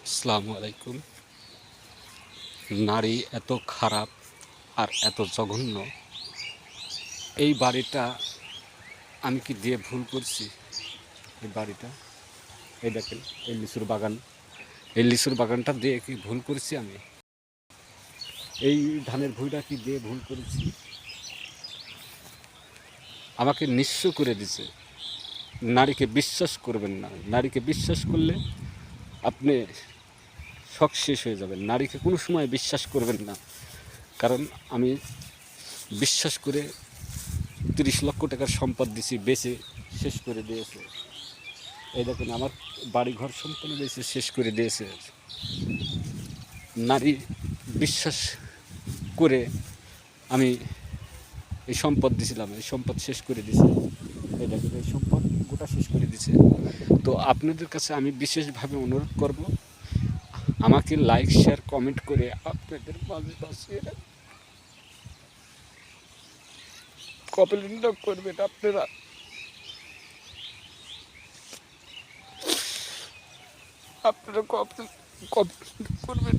আসসালামু আলাইকুম। নারী এত খারাপ আর এত জঘন্য, এই বাড়িটা আমি কি দিয়ে ভুল করছি? এই বাড়িটা, এই দেখেন, এই লিচুর বাগান, এই লিচুর বাগানটা দিয়ে কি ভুল করেছি আমি? এই ধানের ভুঁইটা কি দিয়ে ভুল করেছি? আমাকে নিঃস্ব করে দিছে। নারীকে বিশ্বাস করবেন না। নারীকে বিশ্বাস করলে আপনি শক শেষ হয়ে যাবেন। নারীকে কোনো সময় বিশ্বাস করবেন না, কারণ আমি বিশ্বাস করে 30 লক্ষ টাকার সম্পদ দিছি, বেচে শেষ করে দিয়েছে। এই দেখুন, আমার বাড়ি ঘর সম্পূর্ণ বেচে শেষ করে দিয়েছে। নারী বিশ্বাস করে আমি এই সম্পদ দিছিলাম, এই সম্পদ শেষ করে দিছে। এই দেখুন, এই সম্পদ গোটা শেষ করে দিছে। তো আপনাদের কাছে আমি বিশেষভাবে অনুরোধ করব, আমাকে লাইক শেয়ার কমেন্ট করে আপনাদের মাঝে বাঁচিয়ে কমেন্ট করবেন। আপনারা আপনারা কমেন্ট করবেন।